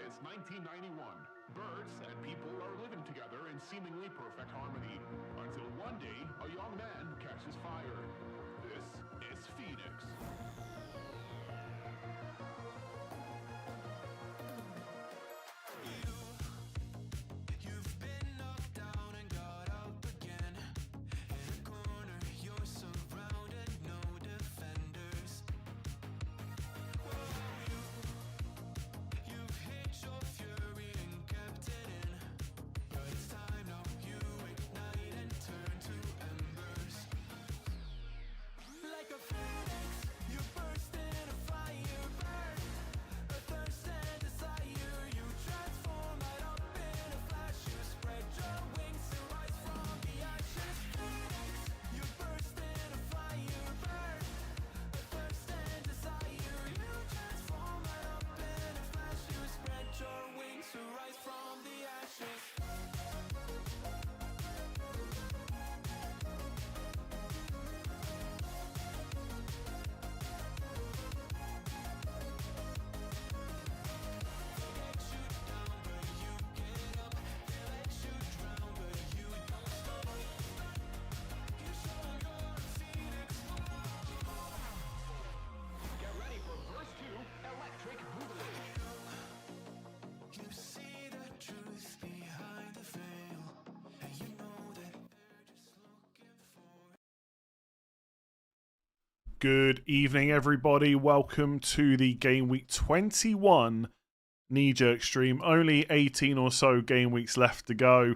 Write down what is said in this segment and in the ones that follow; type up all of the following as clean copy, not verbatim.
It's 1991. Birds and people are living together in seemingly perfect harmony, until one day a young man catches fire. This is Phoenix. You've been knocked down and got up again. In a corner, you're surrounded, no defenders. You've hit your fury and kept it in. But it's time now, you ignite and turn to embers. Like a phoenix, you burst in a fire burn. A thirst and desire, you transform right up in a flash. You spread your wings to rise from the ashes. Phoenix, you burst in a fire burn. A thirst and desire, you transform right up in a flash. You spread your wings to rise from the ashes. Get ready for verse 2, Electric Boogaloo. You see the truth behind the veil, and you know that they're just looking for. Good evening, everybody. Welcome to the Game Week 21 knee-jerk stream. Only 18 or so game weeks left to go.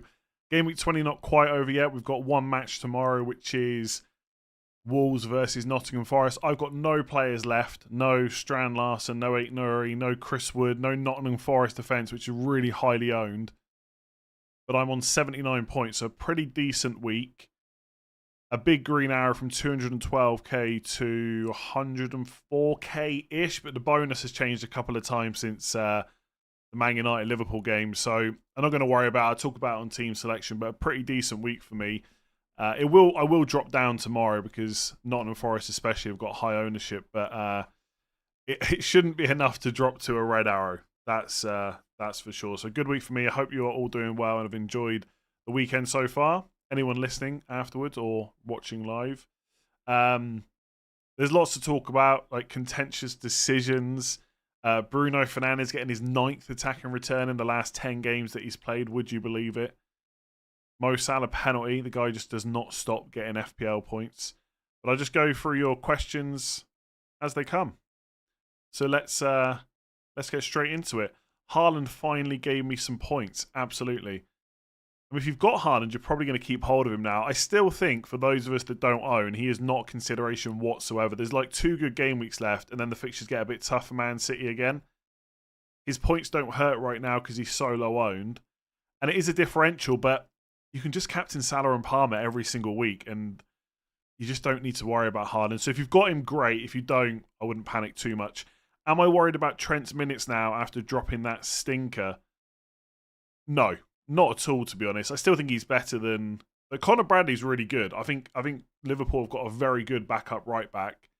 Game Week 20 not quite over yet. We've got one match tomorrow, which is Wolves versus Nottingham Forest. I've got no players left. No Strand Larsen, no Ait Nuri, no Chris Wood, no Nottingham Forest defence, which is really highly owned. But I'm on 79 points, so a pretty decent week. A big green arrow from 212k to 104k-ish, but the bonus has changed a couple of times since the Man United-Liverpool game, so I'm not going to worry about it. I'll talk about it on team selection, but a pretty decent week for me. I will drop down tomorrow because Nottingham Forest especially have got high ownership, but it shouldn't be enough to drop to a red arrow. That's for sure. So good week for me. I hope you are all doing well and have enjoyed the weekend so far. Anyone listening afterwards or watching live. There's lots to talk about, like contentious decisions. Bruno Fernandes getting his 9th attacking return in the last 10 games that he's played. Would you believe it? Mo Salah penalty. The guy just does not stop getting FPL points. But I'll just go through your questions as they come. So let's get straight into it. Haaland finally gave me some points. Absolutely. I mean, if you've got Haaland, you're probably going to keep hold of him now. I still think, for those of us that don't own, he is not consideration whatsoever. There's like 2 good game weeks left, and then the fixtures get a bit tough for Man City again. His points don't hurt right now because he's so low owned. And it is a differential, but you can just captain Salah and Palmer every single week, and you just don't need to worry about Haaland. So if you've got him, great. If you don't, I wouldn't panic too much. Am I worried about Trent's minutes now after dropping that stinker? No. Not at all, to be honest. I still think he's better than... But Conor Bradley's really good. I think Liverpool have got a very good backup right back.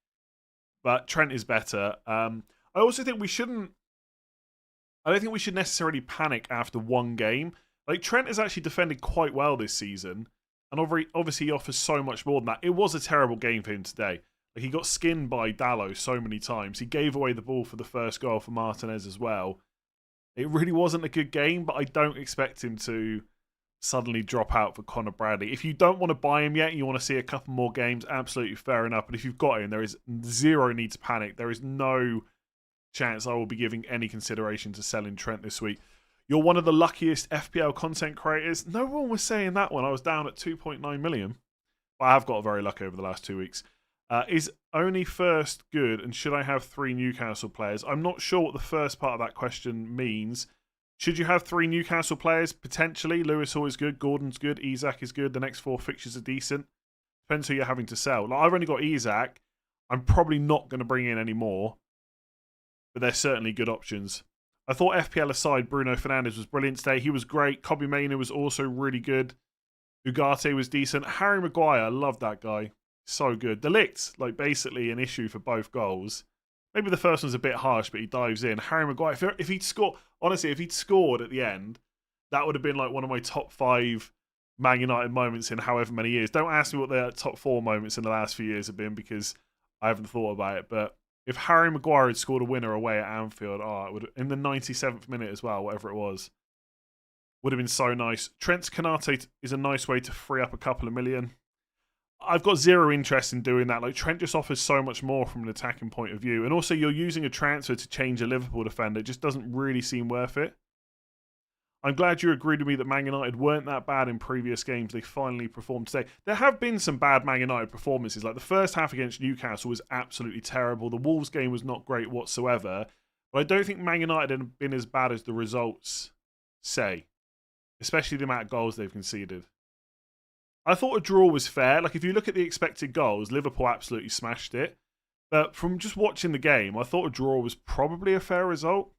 But Trent is better. I also think we shouldn't... I don't think we should necessarily panic after one game. Like, Trent has actually defended quite well this season. And obviously he offers so much more than that. It was a terrible game for him today. Like, he got skinned by Dalot so many times. He gave away the ball for the first goal for Martinez as well. It really wasn't a good game, but I don't expect him to suddenly drop out for Connor Bradley. If you don't want to buy him yet, you want to see a couple more games, absolutely fair enough. But if you've got him, there is zero need to panic. There is no chance I will be giving any consideration to selling Trent this week. You're one of the luckiest FPL content creators. No one was saying that when I was down at 2.9 million. But I have got very lucky over the last 2 weeks. Is only first good, and should I have 3 Newcastle players? I'm not sure what the first part of that question means. Should you have 3 Newcastle players? Potentially. Lewis Hall is good. Gordon's good. Isak is good. The next 4 fixtures are decent. Depends who you're having to sell. Like, I've only got Isak. I'm probably not going to bring in any more. But they're certainly good options. I thought FPL aside, Bruno Fernandes was brilliant today. He was great. Kobbie Mainoo was also really good. Ugarte was decent. Harry Maguire, I love that guy. So good. De Ligt, like basically an issue for both goals. Maybe the first one's a bit harsh, but he dives in. Harry Maguire, if he'd scored, honestly, if he'd scored at the end, that would have been like one of my top 5 Man United moments in however many years. Don't ask me what their top 4 moments in the last few years have been, because I haven't thought about it. But if Harry Maguire had scored a winner away at Anfield, it would, in the 97th minute as well, whatever it was, would have been so nice. Trent Konate is a nice way to free up a couple of million. I've got zero interest in doing that. Like, Trent just offers so much more from an attacking point of view. And also, you're using a transfer to change a Liverpool defender. It just doesn't really seem worth it. I'm glad you agreed with me that Man United weren't that bad in previous games. They finally performed today. There have been some bad Man United performances. Like, the first half against Newcastle was absolutely terrible. The Wolves game was not great whatsoever. But I don't think Man United have been as bad as the results say. Especially the amount of goals they've conceded. I thought a draw was fair. Like, if you look at the expected goals, Liverpool absolutely smashed it. But from just watching the game, I thought a draw was probably a fair result.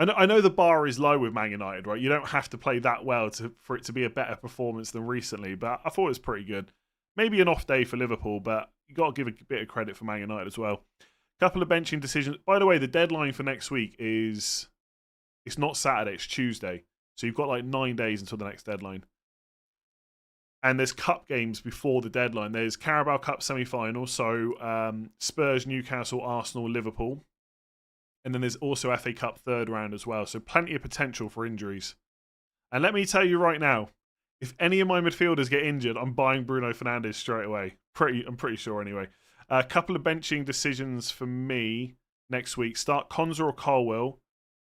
I know the bar is low with Man United, right? You don't have to play that well for it to be a better performance than recently, but I thought it was pretty good. Maybe an off day for Liverpool, but you got to give a bit of credit for Man United as well. Couple of benching decisions. By the way, the deadline for next week it's not Saturday, it's Tuesday. So you've got like 9 days until the next deadline. And there's cup games before the deadline. There's Carabao Cup semi-final, so Spurs, Newcastle, Arsenal, Liverpool. And then there's also FA Cup third round as well. So plenty of potential for injuries. And let me tell you right now, if any of my midfielders get injured, I'm buying Bruno Fernandes straight away. I'm pretty sure anyway. A couple of benching decisions for me next week. Start Konza or Colwill.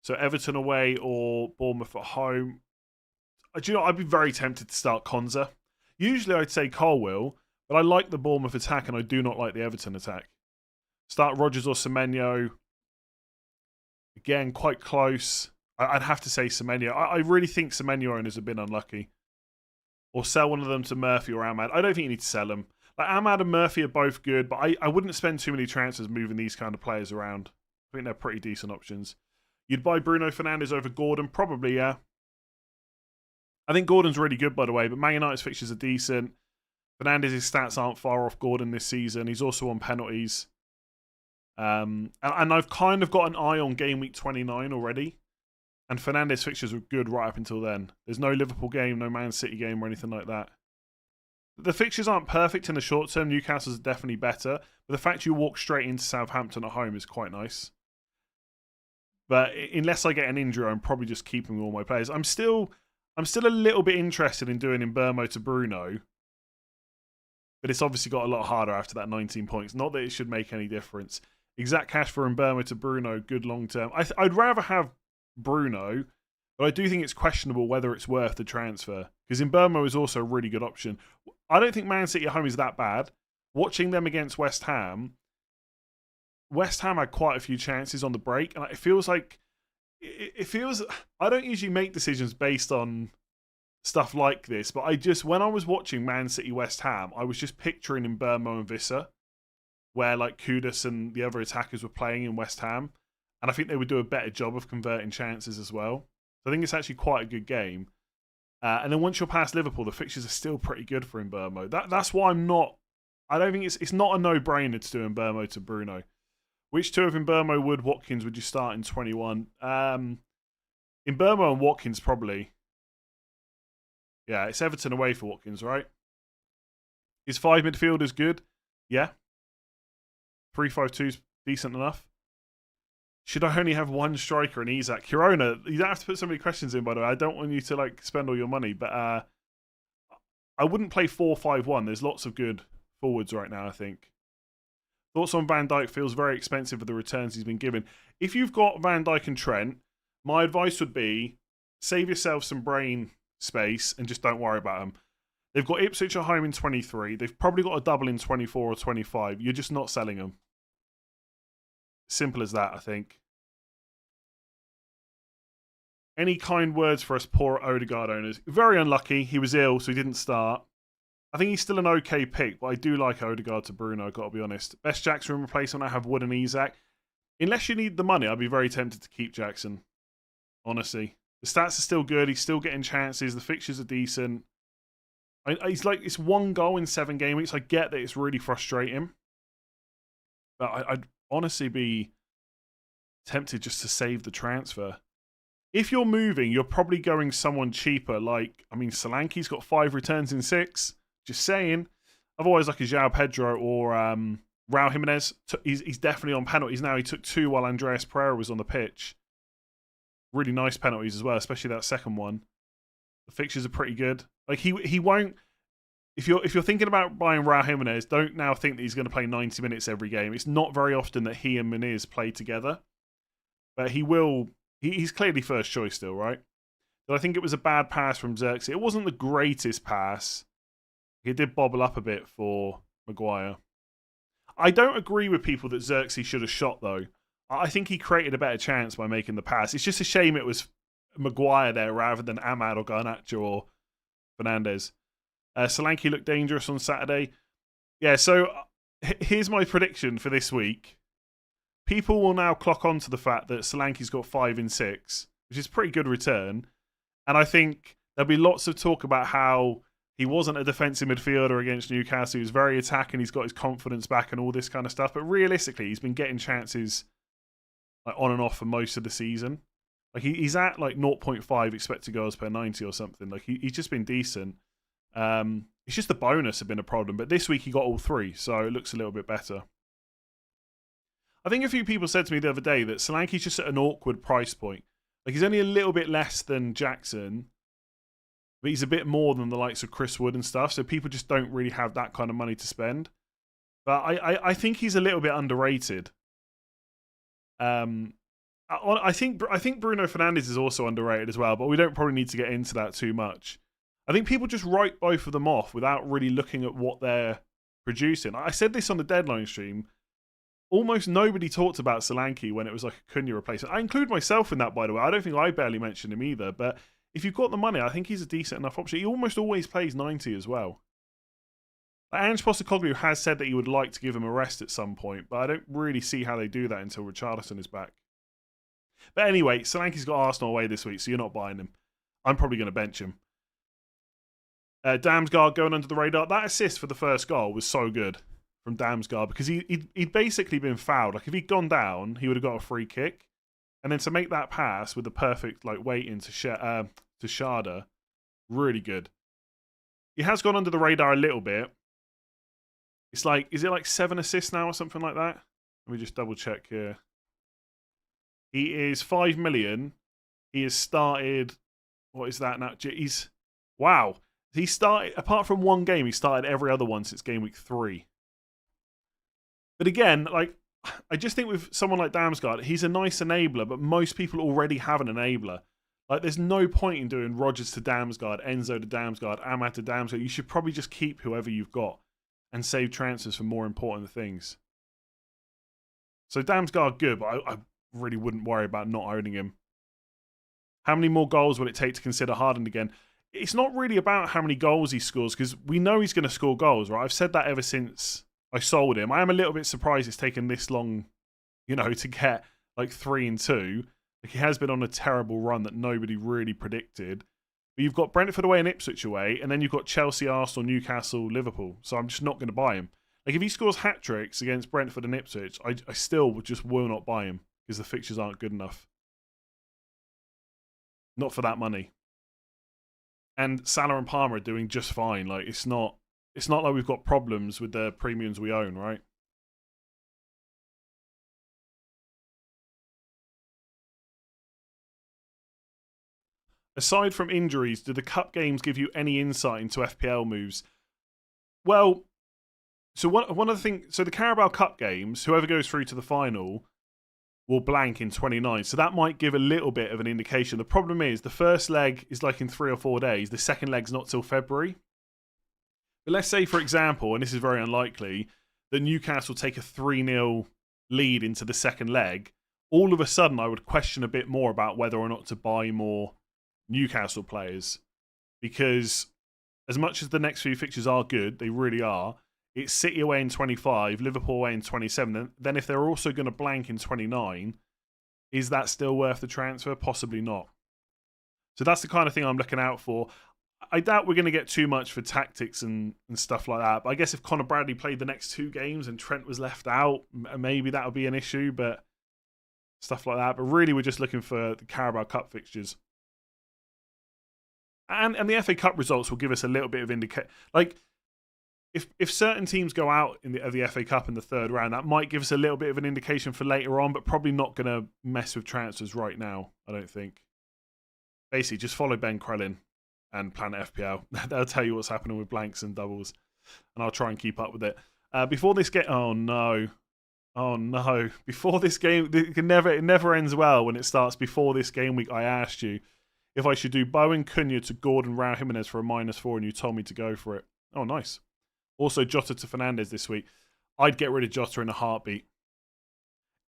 So Everton away or Bournemouth at home. Do you know, I'd be very tempted to start Konza. Usually I'd say Colwill, but I like the Bournemouth attack and I do not like the Everton attack. Start Rodgers or Semenyo. Again, quite close. I'd have to say Semenyo. I really think Semenyo owners have been unlucky. Or sell one of them to Murphy or Ahmad. I don't think you need to sell them. Like, Ahmad and Murphy are both good, but I wouldn't spend too many transfers moving these kind of players around. I think they're pretty decent options. You'd buy Bruno Fernandes over Gordon? Probably, yeah. I think Gordon's really good, by the way, but Man United's fixtures are decent. Fernandes' stats aren't far off Gordon this season. He's also on penalties. And I've kind of got an eye on game week 29 already. And Fernandes' fixtures were good right up until then. There's no Liverpool game, no Man City game or anything like that. The fixtures aren't perfect in the short term. Newcastle's definitely better. But the fact you walk straight into Southampton at home is quite nice. But unless I get an injury, I'm probably just keeping all my players. I'm still a little bit interested in doing Mbeumo to Bruno. But it's obviously got a lot harder after that 19 points. Not that it should make any difference. Exact cash for Mbeumo to Bruno, good long term. I'd rather have Bruno, but I do think it's questionable whether it's worth the transfer. Because Mbeumo is also a really good option. I don't think Man City at home is that bad. Watching them against West Ham had quite a few chances on the break, and it feels like I don't usually make decisions based on stuff like this, but when I was watching Man City West Ham, I was just picturing Mbeumo and Visser, where like Kudus and the other attackers were playing in West Ham, and I think they would do a better job of converting chances as well. So I think it's actually quite a good game. And then once you're past Liverpool, the fixtures are still pretty good for Mbeumo. That's why I don't think it's not a no-brainer to do Mbeumo to Bruno. Which two of Mbeumo, Watkins would you start in 21? Mbeumo and Watkins probably. Yeah, it's Everton away for Watkins, right? Is 5 midfielders good? Yeah. 3-5-2's decent enough. Should I only have one striker and Isak? Kirona, you don't have to put so many questions in, by the way. I don't want you to like spend all your money, but I wouldn't play 4-5-1. There's lots of good forwards right now, I think. Thoughts on Van Dijk? Feels very expensive for the returns he's been given. If you've got Van Dijk and Trent, my advice would be save yourself some brain space and just don't worry about them. They've got Ipswich at home in 23. They've probably got a double in 24 or 25. You're just not selling them. Simple as that, I think. Any kind words for us poor Odegaard owners? Very unlucky. He was ill, so he didn't start. I think he's still an okay pick, but I do like Odegaard to Bruno, got to be honest. Best Jackson replacement, I have Wood and Isak. Unless you need the money, I'd be very tempted to keep Jackson. Honestly. The stats are still good. He's still getting chances. The fixtures are decent. He's like, it's 1 goal in 7 game weeks. I get that it's really frustrating. But I'd honestly be tempted just to save the transfer. If you're moving, you're probably going someone cheaper. Like, I mean, Solanke's got 5 returns in 6. Just saying. Otherwise, like a João Pedro or Raul Jimenez, he's definitely on penalties now. He took 2 while Andreas Pereira was on the pitch. Really nice penalties as well, especially that second one. The fixtures are pretty good. Like he won't. If you're thinking about buying Raul Jimenez, don't now think that he's going to play 90 minutes every game. It's not very often that he and Muniz play together, but he will. He's clearly first choice still, right? But I think it was a bad pass from Xerxes. It wasn't the greatest pass. He did bobble up a bit for Maguire. I don't agree with people that Xerxes should have shot, though. I think he created a better chance by making the pass. It's just a shame it was Maguire there rather than Ahmad or Garnacho or Fernandes. Solanke looked dangerous on Saturday. Yeah, so here's my prediction for this week. People will now clock on to the fact that Solanke's got 5 in 6, which is a pretty good return. And I think there'll be lots of talk about how he wasn't a defensive midfielder against Newcastle. He was very attacking. He's got his confidence back and all this kind of stuff. But realistically, he's been getting chances like on and off for most of the season. Like he's at like 0.5 expected goals per 90 or something. Like he's just been decent. It's just the bonus have been a problem. But this week he got all 3, so it looks a little bit better. I think a few people said to me the other day that Solanke's just at an awkward price point. Like he's only a little bit less than Jackson, but he's a bit more than the likes of Chris Wood and stuff. So people just don't really have that kind of money to spend. But I think he's a little bit underrated. I think Bruno Fernandes is also underrated as well, but we don't probably need to get into that too much. I think people just write both of them off without really looking at what they're producing. I said this on the deadline stream. Almost nobody talked about Solanke when it was like a Cunha replacement. I include myself in that, by the way. I don't think I barely mentioned him either. But if you've got the money, I think he's a decent enough option. He almost always plays 90 as well. Ange Postecoglou has said that he would like to give him a rest at some point, but I don't really see how they do that until Richarlison is back. But anyway, Solanke's got Arsenal away this week, so you're not buying him. I'm probably going to bench him. Damsgaard going under the radar. That assist for the first goal was so good from Damsgaard because he'd basically been fouled. Like if he'd gone down, he would have got a free kick. And then to make that pass with the perfect like weight into Sharda, really good. He has gone under the radar a little bit. It's like, is it like 7 assists now or something like that? Let me just double check here. He is 5 million. He has started, what is that now? Wow. He started, apart from one game, he started every other one since game week 3. But again, like, I just think with someone like Damsgaard, he's a nice enabler, but most people already have an enabler. Like, there's no point in doing Rodgers to Damsgaard, Enzo to Damsgaard, Ahmad to Damsgaard. You should probably just keep whoever you've got and save transfers for more important things. So Damsgaard, good, but I really wouldn't worry about not owning him. How many more goals will it take to consider Haaland again? It's not really about how many goals he scores, because we know he's going to score goals, right? I've said that ever since I sold him. I am a little bit surprised it's taken this long, to get like 3 and 2. Like he has been on a terrible run that nobody really predicted. But you've got Brentford away and Ipswich away, and then you've got Chelsea, Arsenal, Newcastle, Liverpool. So I'm just not going to buy him. Like if he scores hat-tricks against Brentford and Ipswich, I still just will not buy him because the fixtures aren't good enough. Not for that money. And Salah and Palmer are doing just fine. Like it's not like we've got problems with the premiums we own, right? aside from injuries, do the cup games give you any insight into FPL moves? Well, so one of the things, so the Carabao Cup games, whoever goes through to the final will blank in 29. So that might give a little bit of an indication. The problem is the first leg is like in 3 or 4 days. The second leg's not till February. But let's say, for example, and this is very unlikely, that Newcastle take a 3-0 lead into the second leg. All of a sudden, I would question a bit more about whether or not to buy more Newcastle players. Because as much as the next few fixtures are good, they really are, it's City away in 25, Liverpool away in 27. Then if they're also going to blank in 29, is that still worth the transfer? Possibly not. So that's the kind of thing I'm looking out for. I doubt we're going to get too much for tactics and stuff like that. But I guess if Conor Bradley played the next 2 games and Trent was left out, maybe that would be an issue. But stuff like that. But really, we're just looking for the Carabao Cup fixtures. And the FA Cup results will give us a little bit of indication. Like, if certain teams go out in the FA Cup in the 3rd round, that might give us a little bit of an indication for later on, but probably not going to mess with transfers right now, I don't think. Basically, just follow Ben Crellin and Planet FPL. They'll tell you what's happening with blanks and doubles, and I'll try and keep up with it. Before this game... Oh, no. Before this game... It never ends well when it starts before this game week. I asked you if I should do Bowen Cunha to Gordon Raul Jimenez for a -4, and you told me to go for it. Oh, nice. Also, Jota to Fernandes this week. I'd get rid of Jota in a heartbeat.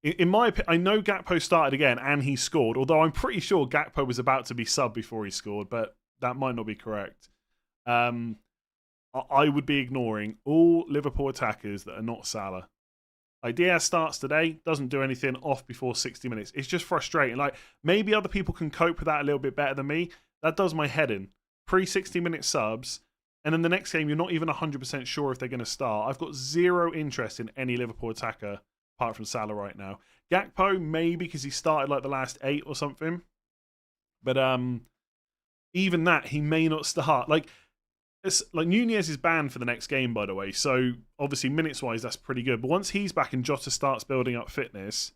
In my opinion, I know Gakpo started again and he scored, although I'm pretty sure Gakpo was about to be subbed before he scored, but that might not be correct. I would be ignoring all Liverpool attackers that are not Salah. Like, Diaz starts today, doesn't do anything, off before 60 minutes. It's just frustrating. Like, maybe other people can cope with that a little bit better than me. That does my head in. Pre-60-minute subs, and then the next game, you're not even 100% sure if they're going to start. I've got zero interest in any Liverpool attacker apart from Salah right now. Gakpo, maybe because he started like the last 8 or something. But even that, he may not start. Like Nunez is banned for the next game, by the way. So obviously, minutes-wise, that's pretty good. But once he's back and Jota starts building up fitness,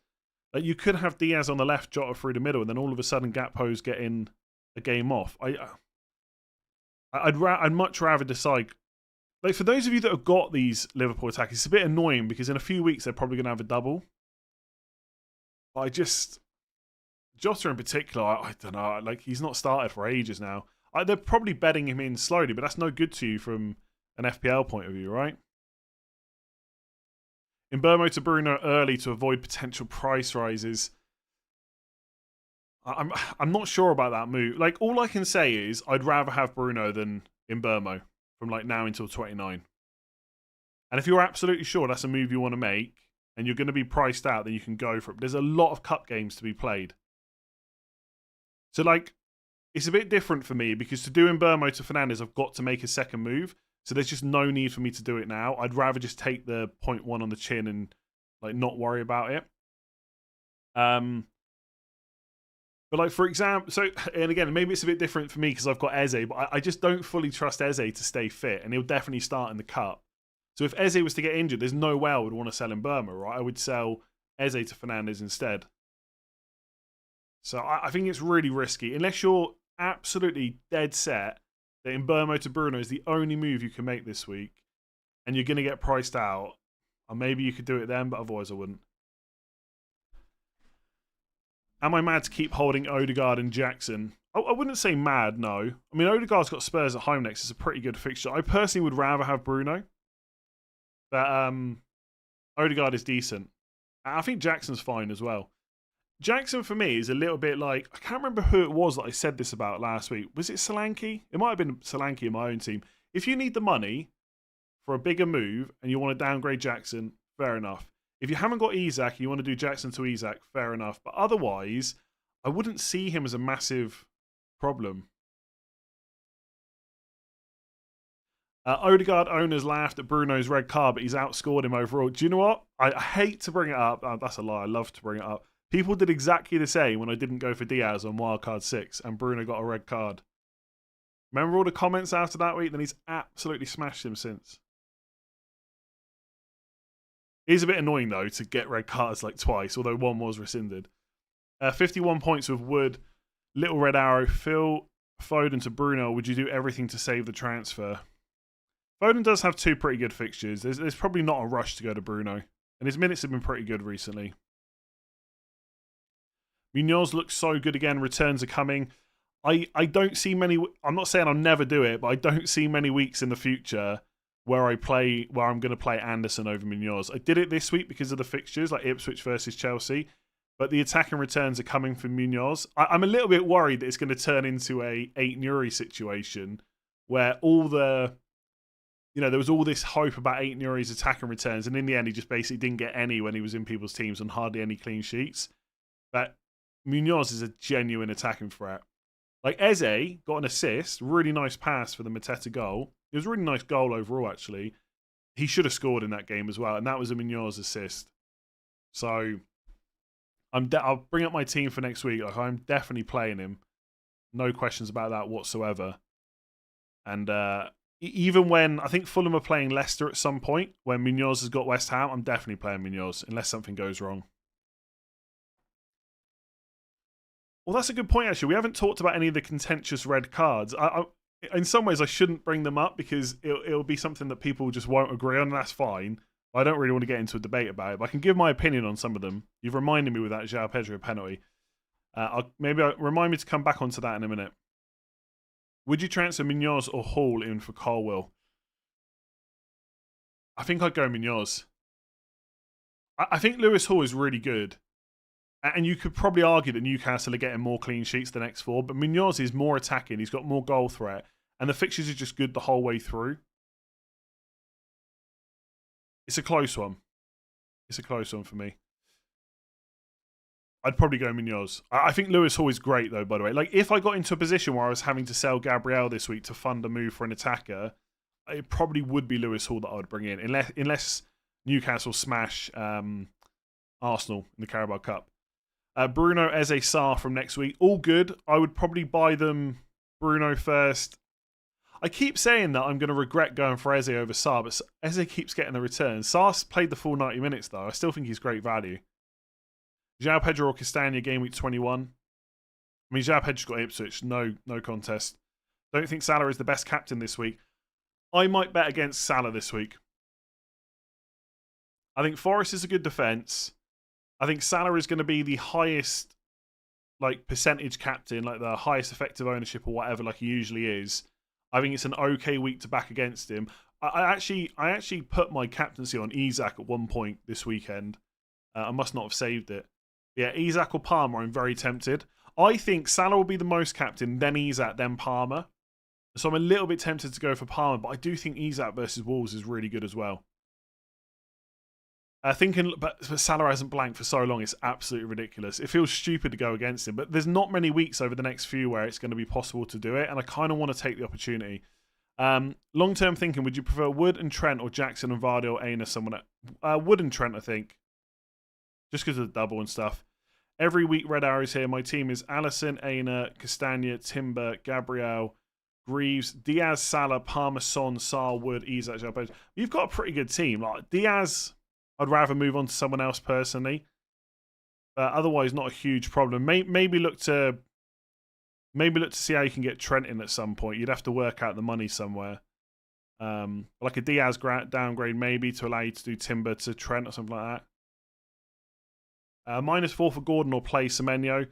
like, you could have Diaz on the left, Jota through the middle, and then all of a sudden Gakpo's getting a game off. I'd much rather decide. Like, for those of you that have got these Liverpool attackers, it's a bit annoying because in a few weeks they're probably going to have a double. But Jota in particular, I don't know. Like, he's not started for ages now. They're probably bedding him in slowly, but that's no good to you from an FPL point of view, right? In Mbeumo to Bruno early to avoid potential price rises. I'm not sure about that move. Like, all I can say is I'd rather have Bruno than Mbeumo from like now until 29. And if you're absolutely sure that's a move you want to make and you're going to be priced out, then you can go for it. There's a lot of cup games to be played. So, like, it's a bit different for me because to do Mbeumo to Fernandes, I've got to make a second move. So there's just no need for me to do it now. I'd rather just take the 0.1 on the chin and like not worry about it. But like, for example, so, and again, maybe it's a bit different for me because I've got Eze, but I just don't fully trust Eze to stay fit, and he'll definitely start in the cup. So if Eze was to get injured, there's no way I would want to sell Mbeumo, right? I would sell Eze to Fernandes instead. So I think it's really risky. Unless you're absolutely dead set that Mbeumo to Bruno is the only move you can make this week, and you're going to get priced out, or maybe you could do it then, but otherwise I wouldn't. Am I mad to keep holding Odegaard and Jackson? I wouldn't say mad, no. I mean, Odegaard's got Spurs at home next. It's a pretty good fixture. I personally would rather have Bruno. But Odegaard is decent. I think Jackson's fine as well. Jackson, for me, is a little bit like... I can't remember who it was that I said this about last week. Was it Solanke? It might have been Solanke in my own team. If you need the money for a bigger move and you want to downgrade Jackson, fair enough. If you haven't got Isak and you want to do Jackson to Isak, fair enough. But otherwise, I wouldn't see him as a massive problem. Odegaard owners laughed at Bruno's red card, but he's outscored him overall. Do you know what? I hate to bring it up. That's a lie. I love to bring it up. People did exactly the same when I didn't go for Diaz on Wildcard 6 and Bruno got a red card. Remember all the comments after that week? Then he's absolutely smashed him since. It is a bit annoying, though, to get red cards like twice, although one was rescinded. 51 points with Wood, Little Red Arrow, Phil Foden to Bruno, would you do everything to save the transfer? Foden does have 2 pretty good fixtures. There's probably not a rush to go to Bruno. And his minutes have been pretty good recently. Munoz looks so good again. Returns are coming. I don't see many... I'm not saying I'll never do it, but I don't see many weeks in the future where I'm going to play Anderson over Munoz. I did it this week because of the fixtures, like Ipswich versus Chelsea. But the attacking returns are coming from Munoz. I'm a little bit worried that it's going to turn into a 8 Nuri situation where all the... there was all this hope about 8 Nuri's attacking returns, and in the end, he just basically didn't get any when he was in people's teams and hardly any clean sheets. But Munoz is a genuine attacking threat. Like Eze got an assist, really nice pass for the Mateta goal. It was a really nice goal overall, actually. He should have scored in that game as well, and that was a Munoz assist. So I'll bring up my team for next week. Like, I'm definitely playing him. No questions about that whatsoever. And even when I think Fulham are playing Leicester at some point, when Munoz has got West Ham, I'm definitely playing Munoz unless something goes wrong. Well, that's a good point, actually. We haven't talked about any of the contentious red cards. In some ways, I shouldn't bring them up because it'll be something that people just won't agree on, and that's fine. I don't really want to get into a debate about it, but I can give my opinion on some of them. You've reminded me with that João Pedro penalty. Remind me to come back onto that in a minute. Would you transfer Munoz or Hall in for Colwill? I think I'd go Munoz. I think Lewis Hall is really good. And you could probably argue that Newcastle are getting more clean sheets than X4, but Munoz is more attacking. He's got more goal threat. And the fixtures are just good the whole way through. It's a close one. It's a close one for me. I'd probably go Munoz. I think Lewis Hall is great, though, by the way. Like, if I got into a position where I was having to sell Gabriel this week to fund a move for an attacker, it probably would be Lewis Hall that I would bring in, unless Newcastle smash Arsenal in the Carabao Cup. Bruno, Eze, Sarr from next week. All good. I would probably buy them Bruno first. I keep saying that I'm going to regret going for Eze over Sarr, but Eze keeps getting the return. Sarr's played the full 90 minutes, though. I still think he's great value. João Pedro or Castagna, game week 21. I mean, João Pedro's got Ipswich. No contest. Don't think Salah is the best captain this week. I might bet against Salah this week. I think Forest is a good defence. I think Salah is going to be the highest percentage captain, like the highest effective ownership or whatever, like he usually is. I think it's an okay week to back against him. I actually put my captaincy on Isak at one point this weekend. I must not have saved it. Yeah, Isak or Palmer, I'm very tempted. I think Salah will be the most captain, then Isak, then Palmer. So I'm a little bit tempted to go for Palmer, but I do think Isak versus Wolves is really good as well. But Salah hasn't blanked for so long, it's absolutely ridiculous. It feels stupid to go against him, but there's not many weeks over the next few where it's going to be possible to do it, and I kind of want to take the opportunity. Long-term thinking, would you prefer Wood and Trent or Jackson and Vardy or Aina, someone at... Wood and Trent, I think. Just because of the double and stuff. Every week, Red Arrows here. My team is Alisson, Aina, Castagna, Timber, Gabriel, Greaves, Diaz, Salah, Palmer, Son, Sarr, Wood, Isak, Jalpez. You've got a pretty good team. Like Diaz, I'd rather move on to someone else personally. Otherwise, not a huge problem. Maybe look to see how you can get Trent in at some point. You'd have to work out the money somewhere. Like a Diaz downgrade maybe to allow you to do Timber to Trent or something like that. -4 for Gordon or play Semenyo.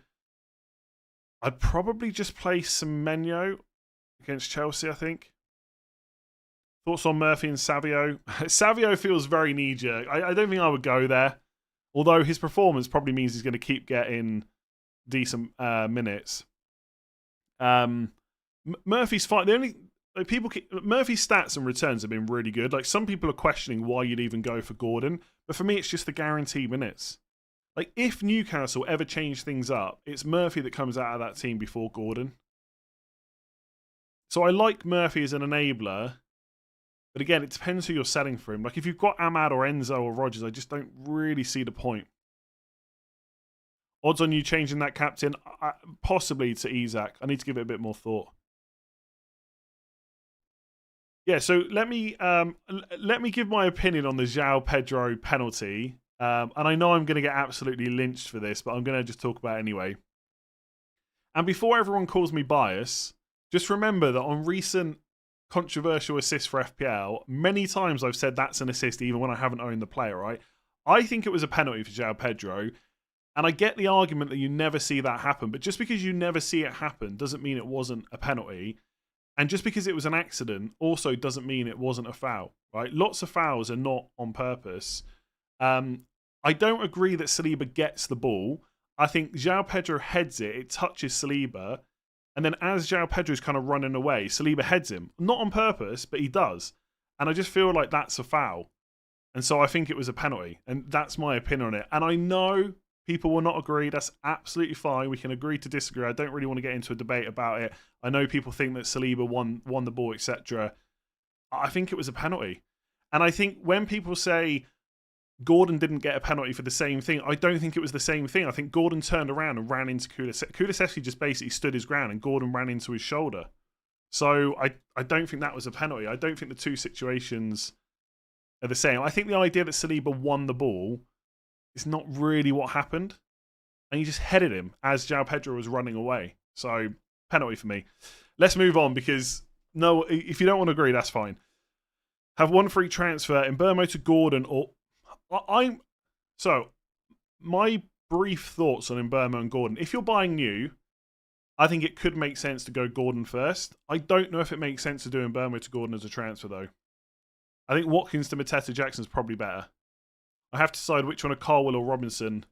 I'd probably just play Semenyo against Chelsea, I think. Thoughts on Murphy and Savio? Savio feels very knee-jerk. I don't think I would go there. Although his performance probably means he's going to keep getting decent minutes. Murphy's fine. Murphy's stats and returns have been really good. Like, some people are questioning why you'd even go for Gordon. But for me, it's just the guaranteed minutes. Like, if Newcastle ever change things up, it's Murphy that comes out of that team before Gordon. So I like Murphy as an enabler. But again, it depends who you're selling for him. Like, if you've got Ahmad or Enzo or Rodgers, I just don't really see the point. Odds on you changing that captain? Possibly to Isak. I need to give it a bit more thought. Yeah, so let me give my opinion on the João Pedro penalty. And I know I'm going to get absolutely lynched for this, but I'm going to just talk about it anyway. And before everyone calls me biased, just remember that on recent controversial assists for FPL, many times I've said that's an assist even when I haven't owned the player, right? I think it was a penalty for João Pedro, and I get the argument that you never see that happen, but just because you never see it happen doesn't mean it wasn't a penalty, and just because it was an accident also doesn't mean it wasn't a foul, right? Lots of fouls are not on purpose. I don't agree that Saliba gets the ball. I think João Pedro heads it, it touches Saliba, and then as João Pedro's kind of running away, Saliba heads him. Not on purpose, but he does. And I just feel like that's a foul. And so I think it was a penalty. And that's my opinion on it. And I know people will not agree. That's absolutely fine. We can agree to disagree. I don't really want to get into a debate about it. I know people think that Saliba won the ball, etc. I think it was a penalty. And I think when people say Gordon didn't get a penalty for the same thing, I don't think it was the same thing. I think Gordon turned around and ran into Kulusevski. Kulusevski just basically stood his ground and Gordon ran into his shoulder. So I don't think that was a penalty. I don't think the two situations are the same. I think the idea that Saliba won the ball is not really what happened. And he just headed him as João Pedro was running away. So penalty for me. Let's move on because no, if you don't want to agree, that's fine. Have one free transfer in Mbeumo to Gordon or my brief thoughts on Mbeumo and Gordon. If you're buying new, I think it could make sense to go Gordon first. I don't know if it makes sense to do Mbeumo to Gordon as a transfer, though. I think Watkins to Mateta Jackson is probably better. I have to decide which one of Carwell or Robinson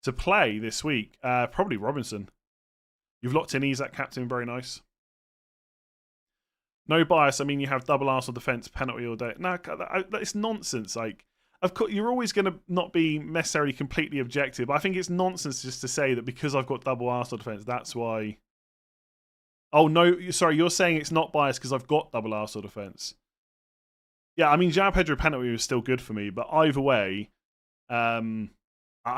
to play this week. Probably Robinson. You've locked in Isak captain, very nice. No bias. I mean, you have double Arsenal defence, penalty all day. No, it's nonsense. Like, of course, you're always going to not be necessarily completely objective. But I think it's nonsense just to say that because I've got double Arsenal defence, that's why. Oh, no, sorry, you're saying it's not biased because I've got double Arsenal defence. Yeah, I mean, João Pedro penalty was still good for me, but either way, I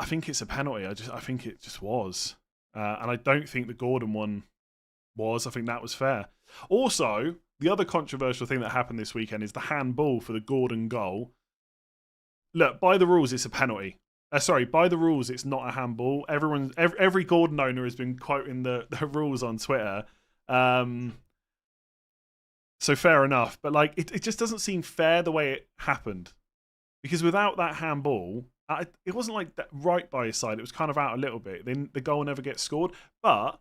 think it's a penalty. I think it just was. And I don't think the Gordon one was. I think that was fair. Also, the other controversial thing that happened this weekend is the handball for the Gordon goal. Look, by the rules, it's a penalty. By the rules, it's not a handball. Every Gordon owner has been quoting the rules on Twitter. So fair enough. But like, it just doesn't seem fair the way it happened. Because without that handball, it wasn't like that right by his side. It was kind of out a little bit. Then the goal never gets scored. But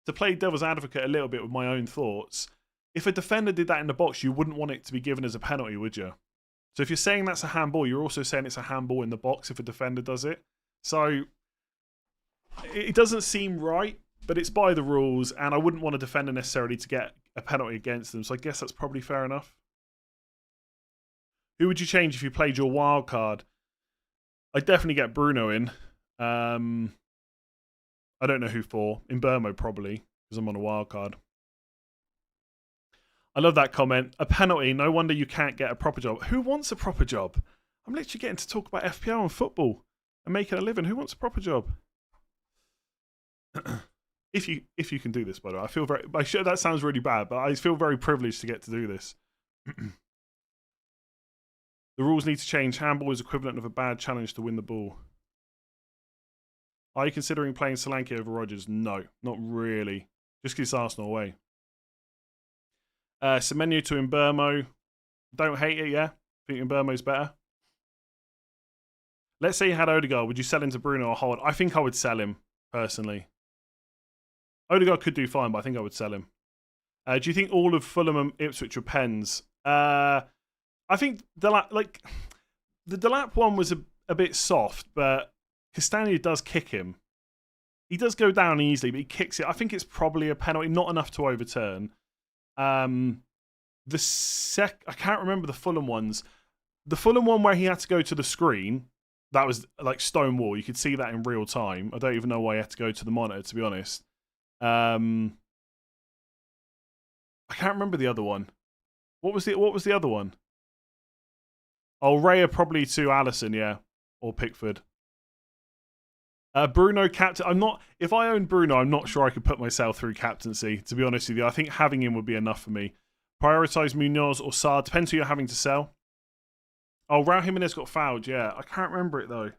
to play devil's advocate a little bit with my own thoughts, if a defender did that in the box, you wouldn't want it to be given as a penalty, would you? So if you're saying that's a handball, you're also saying it's a handball in the box if a defender does it. So it doesn't seem right, but it's by the rules, and I wouldn't want a defender necessarily to get a penalty against them. So I guess that's probably fair enough. Who would you change if you played your wild card? I'd definitely get Bruno in. I don't know who for. In Mbeumo probably, because I'm on a wild card. I love that comment. A penalty, no wonder you can't get a proper job. Who wants a proper job? I'm literally getting to talk about FPL and football and making a living. Who wants a proper job? If you can do this, by the way. I feel very... that sounds really bad, but I feel very privileged to get to do this. The rules need to change. Handball is equivalent of a bad challenge to win the ball. Are you considering playing Solanke over Rodgers? No, not really. Just because it's Arsenal away. Semenyo to Mbeumo. Don't hate it, yeah? Think Mbeumo's better? Let's say you had Odegaard. Would you sell him to Bruno or hold? I think I would sell him, personally. Odegaard could do fine, but I think I would sell him. Do you think all of Fulham and Ipswich are pens? I think the Delap one was a bit soft, but Castagna does kick him. He does go down easily, but he kicks it. I think it's probably a penalty, not enough to overturn. I can't remember the Fulham ones. The Fulham one where he had to go to the screen, that was like stone wall. You could see that in real time. I don't even know why he had to go to the monitor, to be honest. I can't remember the other one. What was the other one? Oh, Raya probably to Alisson, yeah, or Pickford. Bruno captain. If I owned Bruno, I'm not sure I could put myself through captaincy. To be honest with you, I think having him would be enough for me. Prioritize Munoz or Sarr. Depends who you're having to sell. Oh, Raul Jimenez got fouled. Yeah, I can't remember it though.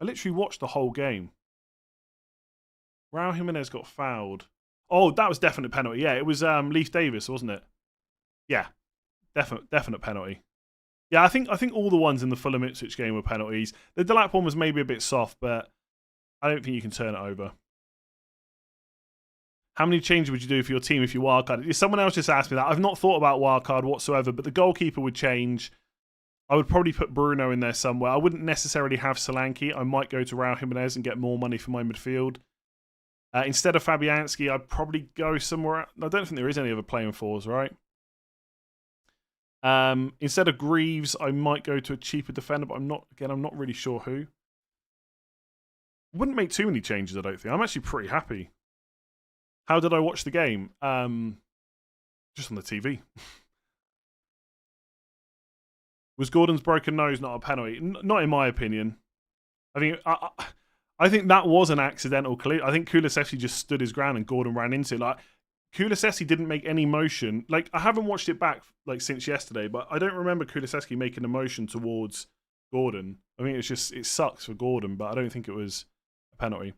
I literally watched the whole game. Raul Jimenez got fouled. Oh, that was definite penalty. Yeah, it was Leif Davis, wasn't it? Yeah, definite penalty. Yeah, I think all the ones in the Fulham Ipswich game were penalties. The Delap one was maybe a bit soft, but I don't think you can turn it over. How many changes would you do for your team if you wildcard? Someone else just asked me that. I've not thought about wildcard whatsoever, but the goalkeeper would change. I would probably put Bruno in there somewhere. I wouldn't necessarily have Solanke. I might go to Raul Jimenez and get more money for my midfield. Instead of Fabianski, I'd probably go somewhere. I don't think there is any other playing fours, right? Instead of Greaves, I might go to a cheaper defender, but I'm not really sure who. Wouldn't make too many changes, I don't think. I'm actually pretty happy. How did I watch the game? Just on the TV. Was Gordon's broken nose not a penalty? Not in my opinion. I think that was an accidental collision. I think Kulusevski just stood his ground and Gordon ran into it. Like, Kulusevski didn't make any motion. Like, I haven't watched it back since yesterday, but I don't remember Kulusevski making a motion towards Gordon. I mean, it sucks for Gordon, but I don't think it was a penalty.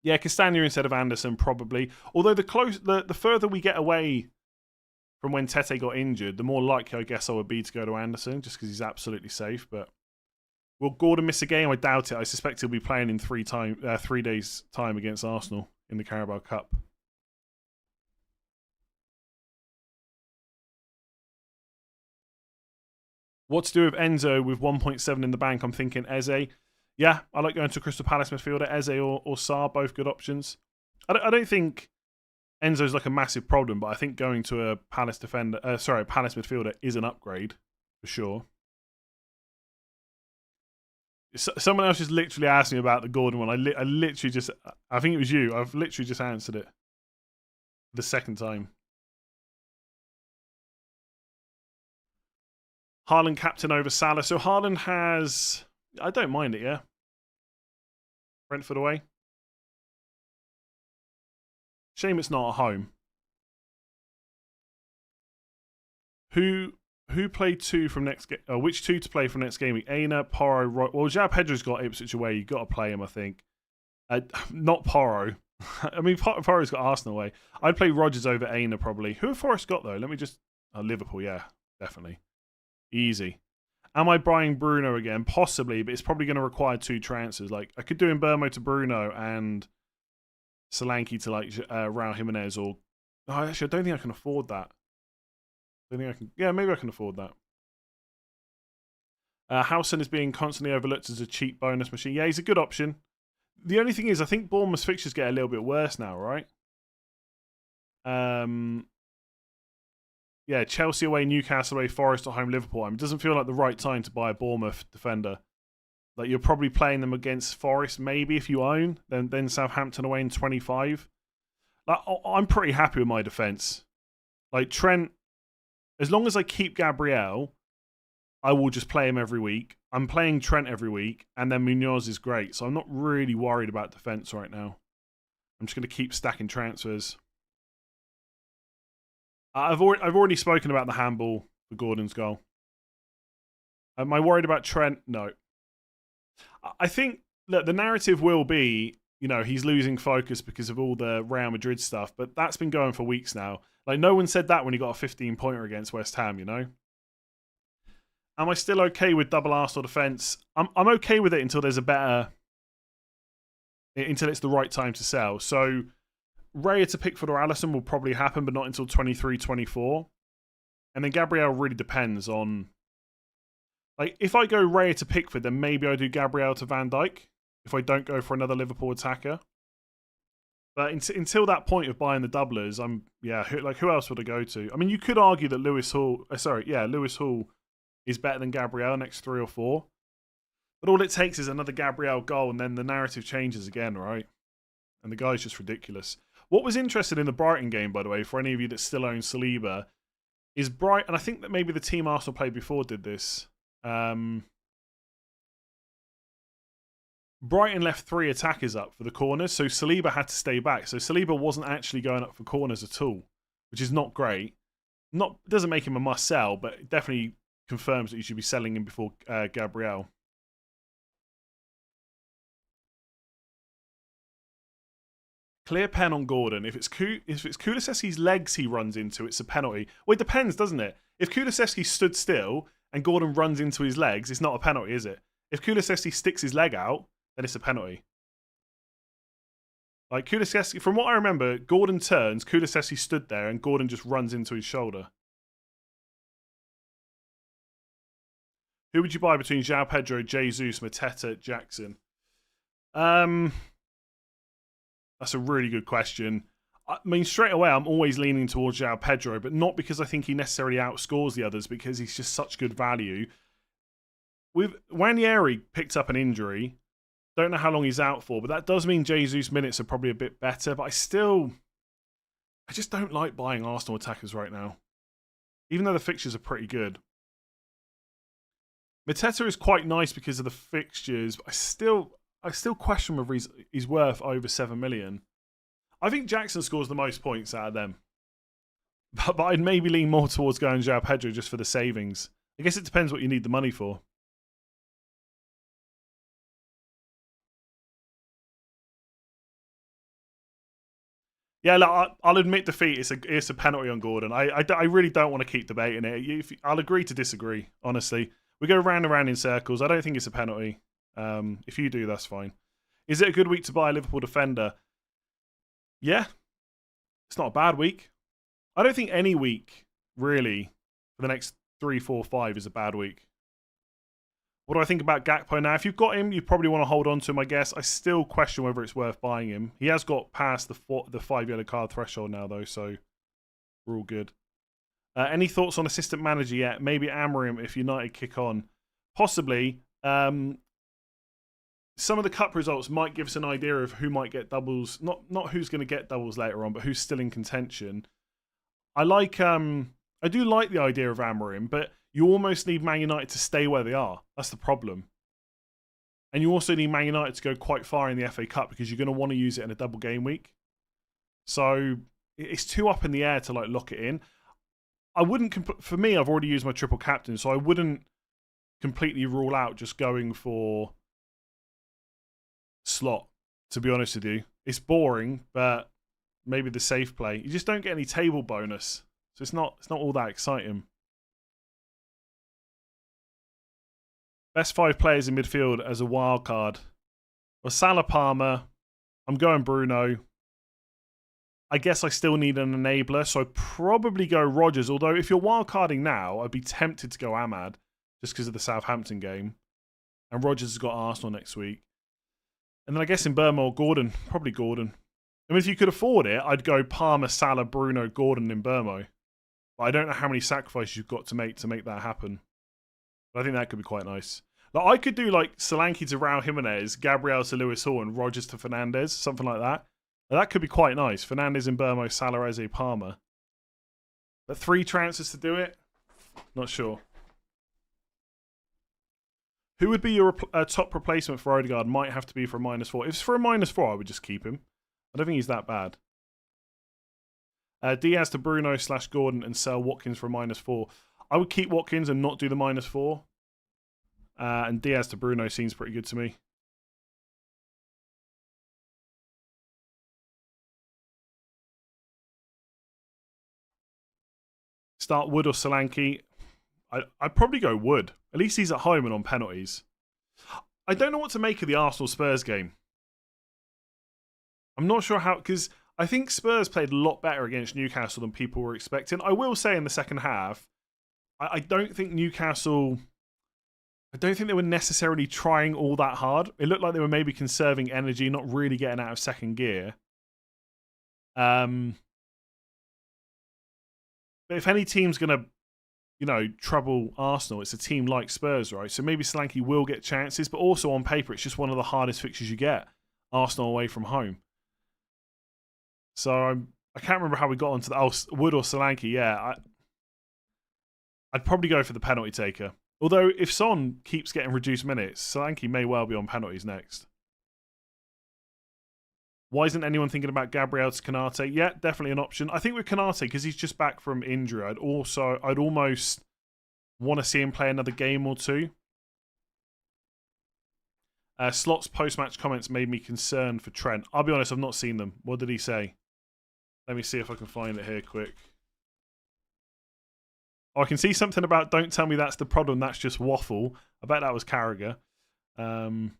Yeah, Castagna instead of Anderson, probably. Although the further we get away from when Tete got injured, the more likely I guess I would be to go to Anderson, just because he's absolutely safe. But will Gordon miss a game? I doubt it. I suspect he'll be playing in 3 days' time against Arsenal in the Carabao Cup. What to do with Enzo with 1.7 in the bank? I'm thinking Eze. Yeah, I like going to Crystal Palace midfielder, Eze or Sarr, both good options. I don't think Enzo's like a massive problem, but I think going to a Palace Palace midfielder is an upgrade for sure. Someone else just literally asked me about the Gordon one. I think it was you. I've literally just answered it the second time. Haaland captain over Salah. So Haaland has... I don't mind it, yeah. Brentford away. Shame it's not at home. Who played 2 from next game? Which 2 to play from next game? Aina, Porro, well, João Pedro's got Ipswich away. You've got to play him, I think. Not Porro. I mean, Porro's got Arsenal away. I'd play Rodgers over Aina probably. Who have Forest got though? Let me just... Liverpool, yeah, definitely. Easy. Am I buying Bruno again? Possibly, but it's probably going to require 2 transfers. Like, I could do Mbermo to Bruno and Solanke to Raul Jimenez or... Oh, actually, I don't think I can afford that. I think I can... Yeah, maybe I can afford that. Howson is being constantly overlooked as a cheap bonus machine. Yeah, he's a good option. The only thing is, I think Bournemouth's fixtures get a little bit worse now, right? Yeah, Chelsea away, Newcastle away, Forest at home, Liverpool. It doesn't feel like the right time to buy a Bournemouth defender. Like, you're probably playing them against Forest, maybe if you own. Then Southampton away in 25. Like, I'm pretty happy with my defence. Like, Trent, as long as I keep Gabriel, I will just play him every week. I'm playing Trent every week, and then Munoz is great. So I'm not really worried about defence right now. I'm just going to keep stacking transfers. I've already spoken about the handball for Gordon's goal. Am I worried about Trent? No. I think that the narrative will be, he's losing focus because of all the Real Madrid stuff, but that's been going for weeks now. Like, no one said that when he got a 15-pointer against West Ham, Am I still okay with double Arsenal defence? I'm okay with it until there's until it's the right time to sell. So Raya to Pickford or Alisson will probably happen, but not until 23-24. And then Gabriel really depends on... Like, if I go Raya to Pickford, then maybe I do Gabriel to Van Dijk, if I don't go for another Liverpool attacker. But until that point of buying the doublers, who else would I go to? I mean, you could argue that Lewis Hall is better than Gabriel next 3 or 4. But all it takes is another Gabriel goal, and then the narrative changes again, right? And the guy's just ridiculous. What was interesting in the Brighton game, by the way, for any of you that still own Saliba, is Brighton, and I think that maybe the team Arsenal played before did this. Brighton left 3 attackers up for the corners, so Saliba had to stay back. So Saliba wasn't actually going up for corners at all, which is not great. Doesn't make him a must sell, but it definitely confirms that you should be selling him before Gabriel. Clear pen on Gordon. If it's Kulusevski's legs he runs into, it's a penalty. Well, it depends, doesn't it? If Kulusevski stood still and Gordon runs into his legs, it's not a penalty, is it? If Kulusevski sticks his leg out, then it's a penalty. Like Kulusevski, from what I remember, Gordon turns, Kulusevski stood there, and Gordon just runs into his shoulder. Who would you buy between João Pedro, Jesus, Mateta, Jackson? That's a really good question. I mean, straight away, I'm always leaning towards João Pedro, but not because I think he necessarily outscores the others, because he's just such good value. With Nwaneri picked up an injury. Don't know how long he's out for, but that does mean Jesus' minutes are probably a bit better. But I just don't like buying Arsenal attackers right now, even though the fixtures are pretty good. Mateta is quite nice because of the fixtures, but I still question whether he's worth over 7 million. I think Jackson scores the most points out of them. But I'd maybe lean more towards going João Pedro just for the savings. I guess it depends what you need the money for. Yeah, look, I'll admit defeat. It's a penalty on Gordon. I really don't want to keep debating it. I'll agree to disagree, honestly. We go round and round in circles. I don't think it's a penalty. If you do, that's fine. Is it a good week to buy a Liverpool defender? Yeah. It's not a bad week. I don't think any week, really, for the next 3, 4, 5 is a bad week. What do I think about Gakpo now? If you've got him, you probably want to hold on to him, I guess. I still question whether it's worth buying him. He has got past the 5 yellow card threshold now, though, so we're all good. Any thoughts on assistant manager yet? Maybe Amorim if United kick on. Possibly. Some of the cup results might give us an idea of who might get doubles. Not who's going to get doubles later on, but who's still in contention. I do like the idea of Amorim, but you almost need Man United to stay where they are. That's the problem. And you also need Man United to go quite far in the FA Cup because you're going to want to use it in a double game week. So it's too up in the air to lock it in. I wouldn't. For me, I've already used my triple captain, so I wouldn't completely rule out just going for slot. To be honest with you, it's boring, but maybe the safe play. You just don't get any table bonus, so it's not all that exciting. Best 5 players in midfield as a wild card. Well, Salah, Palmer. I'm going Bruno. I guess I still need an enabler, so I'd probably go Rodgers. Although if you're wildcarding now, I'd be tempted to go Ahmad just because of the Southampton game. And Rodgers has got Arsenal next week. And then I guess in Burma or Gordon. Probably Gordon. I mean, if you could afford it, I'd go Palmer, Salah, Bruno, Gordon in Burma. But I don't know how many sacrifices you've got to make that happen. But I think that could be quite nice. I could do Solanke to Raul Jimenez, Gabriel to Lewis Hall, and Rodgers to Fernandes, something like that. Now, that could be quite nice. Fernandes in Burma, Salah, Eze, Palmer. But 3 transfers to do it? Not sure. Who would be your top replacement for Odegaard? Might have to be for a -4. If it's for a -4, I would just keep him. I don't think he's that bad. Diaz to Bruno / Gordon and sell Watkins for a -4. I would keep Watkins and not do the -4. And Diaz to Bruno seems pretty good to me. Start Wood or Solanke. I'd probably go Wood. At least he's at home and on penalties. I don't know what to make of the Arsenal-Spurs game. I'm not sure how... Because I think Spurs played a lot better against Newcastle than people were expecting. I will say in the second half, I don't think Newcastle... I don't think they were necessarily trying all that hard. It looked like they were maybe conserving energy, not really getting out of second gear. But if any team's going to, trouble Arsenal, it's a team like Spurs, right? So maybe Solanke will get chances, but also on paper, it's just one of the hardest fixtures you get. Arsenal away from home. So I can't remember how we got onto that. Wood or Solanke, yeah. I'd probably go for the penalty taker. Although, if Son keeps getting reduced minutes, Solanke may well be on penalties next. Why isn't anyone thinking about Gabriel to Konate? Yeah, definitely an option. I think with Konate, because he's just back from injury, I'd almost want to see him play another game or two. Slot's post-match comments made me concerned for Trent. I'll be honest, I've not seen them. What did he say? Let me see if I can find it here quick. Oh, I can see something about don't tell me that's the problem, that's just waffle. I bet that was Carragher. I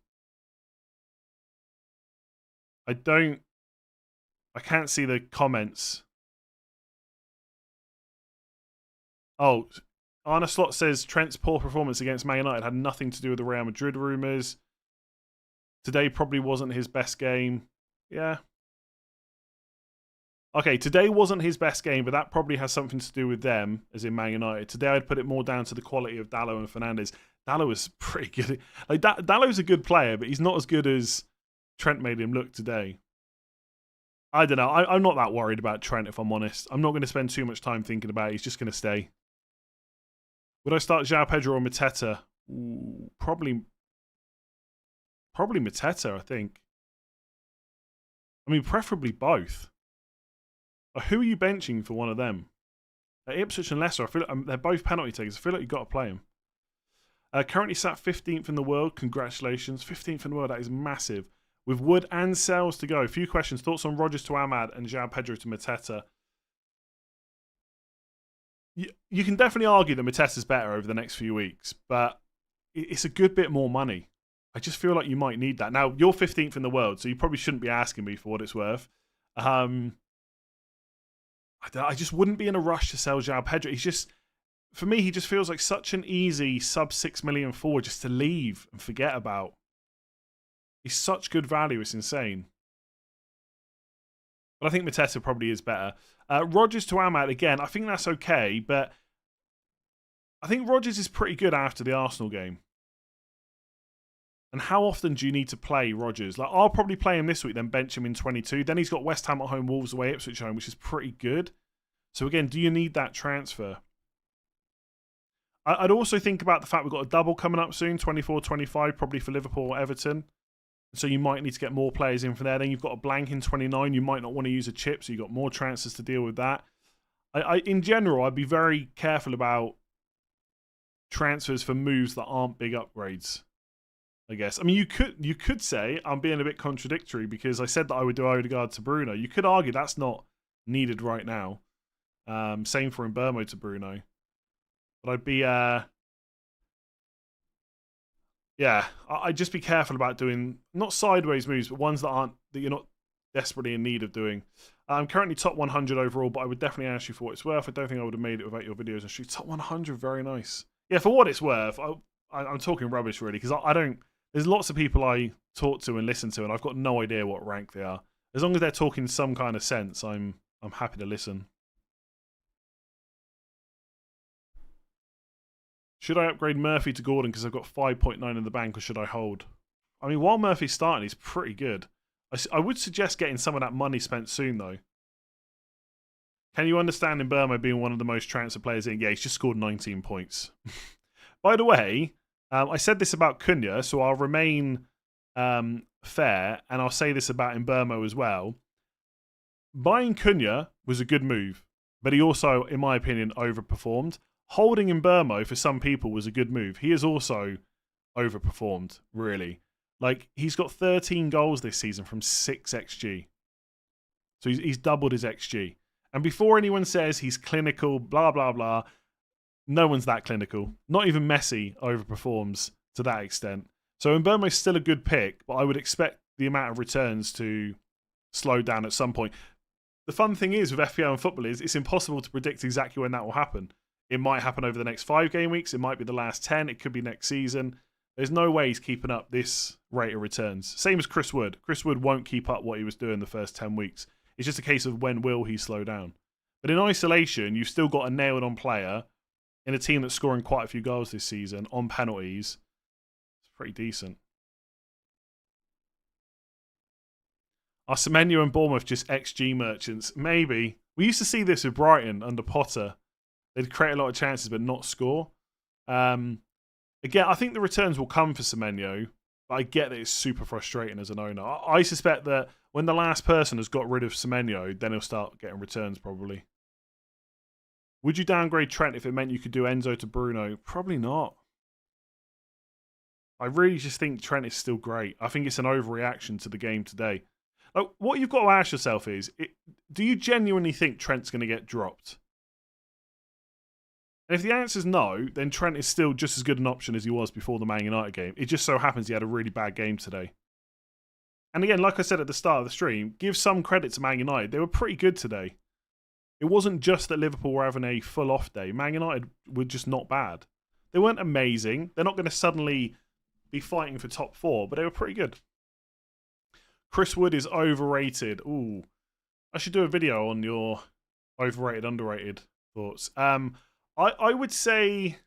can't see the comments. Oh, Arna Slot says Trent's poor performance against Man United had nothing to do with the Real Madrid rumours. Today probably wasn't his best game. Yeah. Okay, today wasn't his best game, but that probably has something to do with them, as in Man United. Today I'd put it more down to the quality of Dalot and Fernandes. Dalot is pretty good. Like Dalot's a good player, but he's not as good as Trent made him look today. I don't know. I'm not that worried about Trent, if I'm honest. I'm not going to spend too much time thinking about it. He's just going to stay. Would I start João Pedro or Mateta? Ooh, probably Mateta, I think. I mean, preferably both. Who are you benching for one of them? Ipswich and Leicester, I feel like they're both penalty takers. I feel like you've got to play them. Currently sat 15th in the world. Congratulations. 15th in the world, that is massive. With Wood and Sells to go. A few questions. Thoughts on Rodgers to Ahmad and João Pedro to Mateta? You can definitely argue that Mateta's better over the next few weeks, but it's a good bit more money. I just feel like you might need that. Now, you're 15th in the world, so you probably shouldn't be asking me for what it's worth. I just wouldn't be in a rush to sell João Pedro. He's just, for me, he just feels like such an easy sub-6 million forward just to leave and forget about. He's such good value, it's insane. But I think Mateta probably is better. Rodgers to Ahmad, again, I think that's okay, but I think Rodgers is pretty good after the Arsenal game. And how often do you need to play Rodgers? Like, I'll probably play him this week, then bench him in 22. Then he's got West Ham at home, Wolves away, Ipswich home, which is pretty good. So again, do you need that transfer? I'd also think about the fact we've got a double coming up soon, 24-25, probably for Liverpool or Everton. So you might need to get more players in from there. Then you've got a blank in 29. You might not want to use a chip, so you've got more transfers to deal with that. In general, I'd be very careful about transfers for moves that aren't big upgrades, I guess. I mean, you could say I'm being a bit contradictory because I said that I would do Odegaard to Bruno. You could argue that's not needed right now. Same for Mbeumo to Bruno. But I'd be... Yeah, I'd just be careful about doing not sideways moves, but ones that you're not desperately in need of doing. I'm currently top 100 overall, but I would definitely ask you for what it's worth. I don't think I would have made it without your videos and streets. Top 100, very nice. Yeah, for what it's worth, I'm talking rubbish really, because I don't. There's lots of people I talk to and listen to, and I've got no idea what rank they are. As long as they're talking some kind of sense, I'm happy to listen. Should I upgrade Murphy to Gordon because I've got 5.9 in the bank, or should I hold? I mean, while Murphy's starting, he's pretty good. I would suggest getting some of that money spent soon, though. Can you understand Mbeumo being one of the most transfer players in? Yeah, he's just scored 19 points. By the way, I said this about Cunha, so I'll remain fair, and I'll say this about Mbeumo as well. Buying Cunha was a good move, but he also, in my opinion, overperformed. Holding Mbeumo for some people was a good move. He has also overperformed, really. Like, he's got 13 goals this season from 6 XG. So he's doubled his XG. And before anyone says he's clinical, blah, blah, blah, no one's that clinical. Not even Messi overperforms to that extent. So Mbeumo's still a good pick, but I would expect the amount of returns to slow down at some point. The fun thing is with FPL and football is it's impossible to predict exactly when that will happen. It might happen over the next 5 game weeks. It might be the last 10. It could be next season. There's no way he's keeping up this rate of returns. Same as Chris Wood. Chris Wood won't keep up what he was doing the first 10 weeks. It's just a case of when will he slow down. But in isolation, you've still got a nailed-on player in a team that's scoring quite a few goals this season on penalties. It's pretty decent. Are Semenyo and Bournemouth just XG merchants? Maybe. We used to see this with Brighton under Potter. They'd create a lot of chances but not score. Again, I think the returns will come for Semenyo, but I get that it's super frustrating as an owner. I suspect that when the last person has got rid of Semenyo, then he'll start getting returns probably. Would you downgrade Trent if it meant you could do Enzo to Bruno? Probably not. I really just think Trent is still great. I think it's an overreaction to the game today. Like, what you've got to ask yourself is, do you genuinely think Trent's going to get dropped? And if the answer is no, then Trent is still just as good an option as he was before the Man United game. It just so happens he had a really bad game today. And again, like I said at the start of the stream, give some credit to Man United. They were pretty good today. It wasn't just that Liverpool were having a full off day. Man United were just not bad. They weren't amazing. They're not going to suddenly be fighting for top 4, but they were pretty good. Chris Wood is overrated. Ooh, I should do a video on your overrated, underrated thoughts. I would say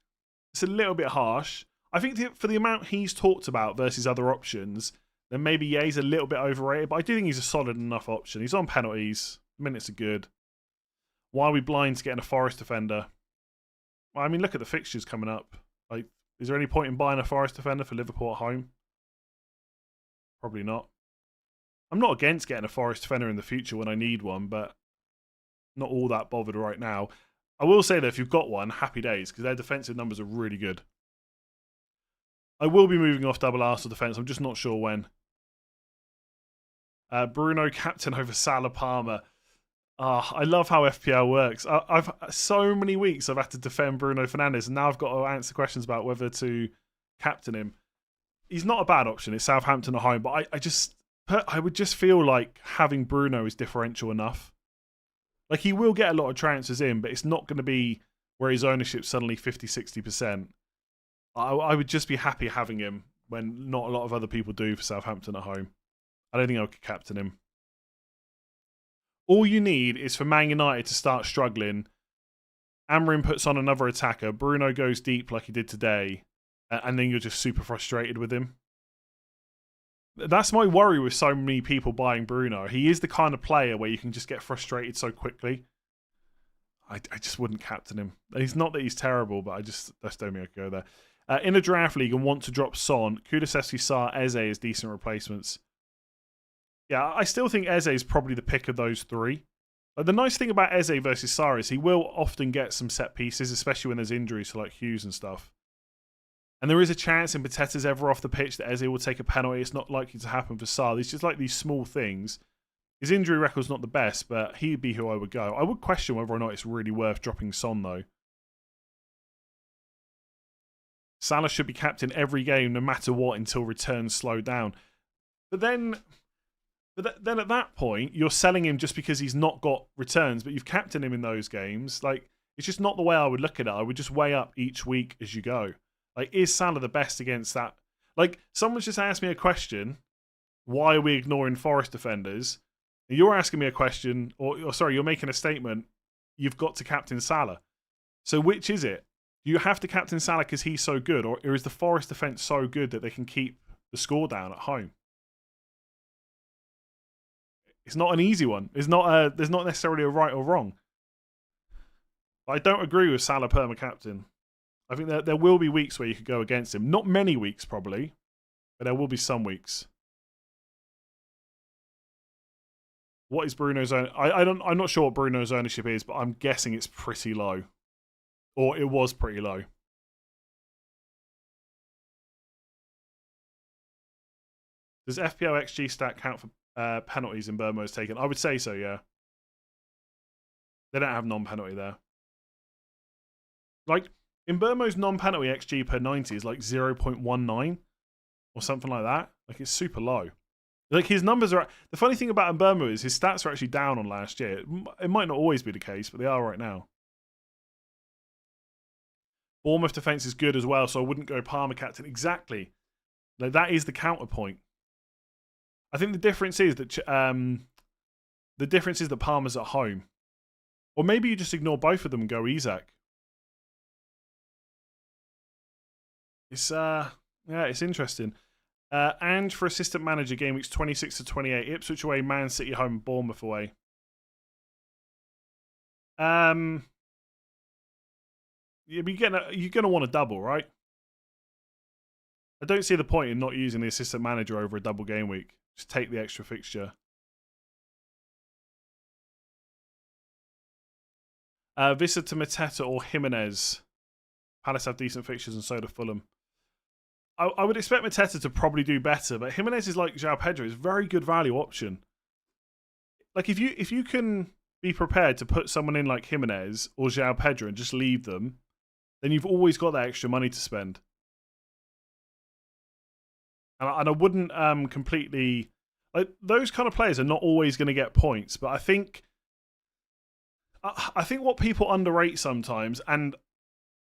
it's a little bit harsh. I think for the amount he's talked about versus other options, then maybe Ye's a little bit overrated, but I do think he's a solid enough option. He's on penalties. Minutes are good. Why are we blind to getting a Forest defender? Well, I mean, look at the fixtures coming up. Like, is there any point in buying a Forest defender for Liverpool at home? Probably not. I'm not against getting a Forest defender in the future when I need one, but not all that bothered right now. I will say that if you've got one, happy days, because their defensive numbers are really good. I will be moving off double Arsenal defence. I'm just not sure when. Bruno captain over Salah Palmer. I love how FPL works. I've so many weeks I've had to defend Bruno Fernandes, and now I've got to answer questions about whether to captain him. He's not a bad option. It's Southampton at home, but I would just feel like having Bruno is differential enough. Like, he will get a lot of transfers in, but it's not going to be where his ownership's suddenly 50-60%. I would just be happy having him when not a lot of other people do for Southampton at home. I don't think I could captain him. All you need is for Man United to start struggling. Amorim puts on another attacker. Bruno goes deep like he did today. And then you're just super frustrated with him. That's my worry with so many people buying Bruno. He is the kind of player where you can just get frustrated so quickly. I just wouldn't captain him. It's not that he's terrible, but I just don't think I could go there. In a draft league and want to drop Son, Kulusevski, Sarr, Eze as decent replacements. Yeah, I still think Eze is probably the pick of those three. The nice thing about Eze versus Sarr is he will often get some set pieces, especially when there's injuries to like Hughes and stuff. And there is a chance in Pateta's ever off the pitch that Eze will take a penalty. It's not likely to happen for Sarr. It's just like these small things. His injury record's not the best, but he'd be who I would go. I would question whether or not it's really worth dropping Son, though. Salah should be captain every game, no matter what, until returns slow down. But then at that point, you're selling him just because he's not got returns, but you've captained him in those games. Like, it's just not the way I would look at it. I would just weigh up each week as you go. Like, is Salah the best against that? Like, someone's just asked me a question. Why are we ignoring Forest defenders? And you're asking me a question, or sorry, you're making a statement. You've got to captain Salah. So which is it? Do you have to captain Salah because he's so good, or is the Forest defence so good that they can keep the score down at home? It's not an easy one. There's not necessarily a right or wrong. But I don't agree with Salah perma captain. I think there will be weeks where you could go against him. Not many weeks, probably, but there will be some weeks. What is Bruno's own? I'm not sure what Bruno's ownership is, but I'm guessing it's pretty low, or it was pretty low. Does FPL XG stat count for penalties in Burmo's taken? I would say so. Yeah. They don't have non-penalty there. Like, in Burmo's non-penalty XG per 90 is like 0.19 or something like that. Like, it's super low. Like, his numbers are... The funny thing about Burmo is his stats are actually down on last year. It might not always be the case, but they are right now. Bournemouth defence is good as well, so I wouldn't go Palmer captain. Exactly. Like, that is the counterpoint. I think the difference is that Palmer's at home. Or maybe you just ignore both of them and go Isak. It's interesting. And for assistant manager, game weeks 26 to 28, Ipswich away, Man City home, Bournemouth away. You're going to want a double, right? I don't see the point in not using the assistant manager over a double game week. Just take the extra fixture. Vissa to Mateta or Jimenez. Palace have decent fixtures and so do Fulham. I would expect Mateta to probably do better, but Jimenez is like João Pedro, is a very good value option. Like if you can be prepared to put someone in like Jimenez or João Pedro and just leave them, then you've always got that extra money to spend. And I wouldn't completely... Like, those kind of players are not always going to get points, but I think what people underrate sometimes, and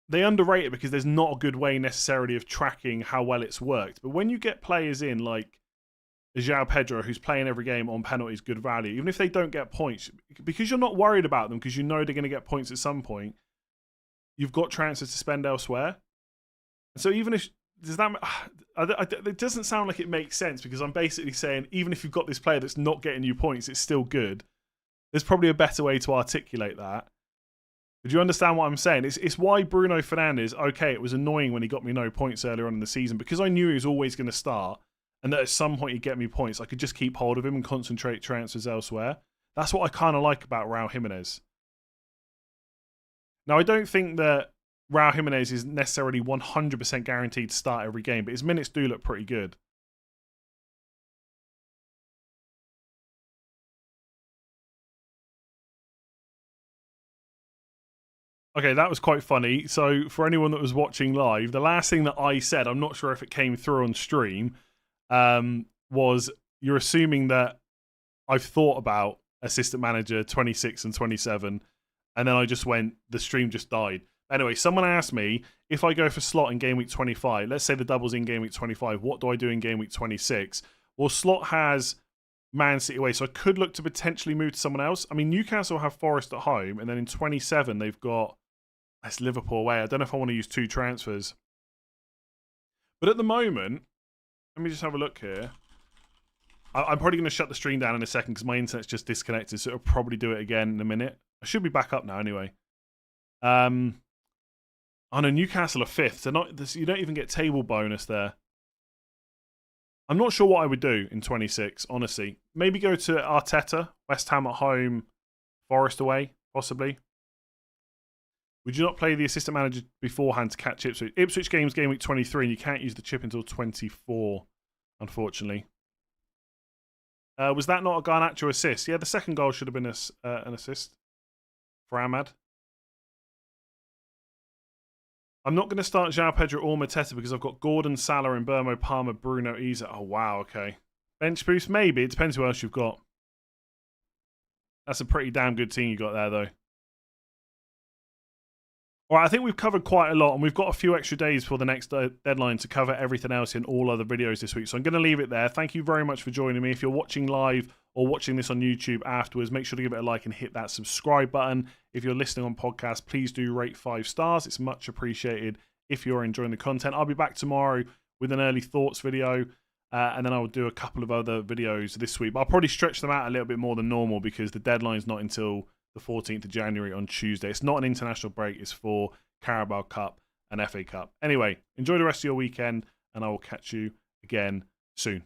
they underrate it because there's not a good way necessarily of tracking how well it's worked. But when you get players in like João Pedro, who's playing every game on penalties, good value, even if they don't get points, because you're not worried about them because you know they're going to get points at some point, you've got transfers to spend elsewhere. So even if... it doesn't sound like it makes sense because I'm basically saying even if you've got this player that's not getting you points, it's still good. There's probably a better way to articulate that. But you understand what I'm saying? It's why Bruno Fernandes, okay, it was annoying when he got me no points earlier on in the season because I knew he was always going to start and that at some point he'd get me points. I could just keep hold of him and concentrate transfers elsewhere. That's what I kind of like about Raul Jimenez. Now, I don't think that Raul Jimenez is necessarily 100% guaranteed to start every game, but his minutes do look pretty good. Okay, that was quite funny. So for anyone that was watching live, the last thing that I said, I'm not sure if it came through on stream, was you're assuming that I've thought about Assistant Manager 26 and 27, and then I just went, the stream just died. Anyway, someone asked me, if I go for slot in game week 25, let's say the double's in game week 25, what do I do in game week 26? Well, slot has Man City away, so I could look to potentially move to someone else. I mean, Newcastle have Forest at home, and then in 27, they've got... That's Liverpool away. I don't know if I want to use 2 transfers. But at the moment, let me just have a look here. I'm probably going to shut the stream down in a second because my internet's just disconnected, so it'll probably do it again in a minute. I should be back up now anyway. Oh no, Newcastle are 5th. They're not, you don't even get table bonus there. I'm not sure what I would do in 26, honestly. Maybe go to Arteta, West Ham at home, Forest away, possibly. Would you not play the assistant manager beforehand to catch Ipswich? Ipswich game's game week 23, and you can't use the chip until 24, unfortunately. Was that not a Garnacho assist? Yeah, the second goal should have been an assist for Ahmad. I'm not going to start João Pedro or Mateta because I've got Gordon, Salah, and Burmo, Palmer, Bruno, Isa. Oh, wow, okay. Bench boost? Maybe. It depends who else you've got. That's a pretty damn good team you got there, though. All right, I think we've covered quite a lot, and we've got a few extra days for the next deadline to cover everything else in all other videos this week. So I'm going to leave it there. Thank you very much for joining me. If you're watching live or watching this on YouTube afterwards, make sure to give it a like and hit that subscribe button. If you're listening on podcast, please do rate 5 stars. It's much appreciated if you're enjoying the content. I'll be back tomorrow with an early thoughts video, and then I will do a couple of other videos this week. But I'll probably stretch them out a little bit more than normal because the deadline's not until the 14th of January on Tuesday. It's not an international break. It's for Carabao Cup and FA Cup. Anyway, enjoy the rest of your weekend, and I will catch you again soon.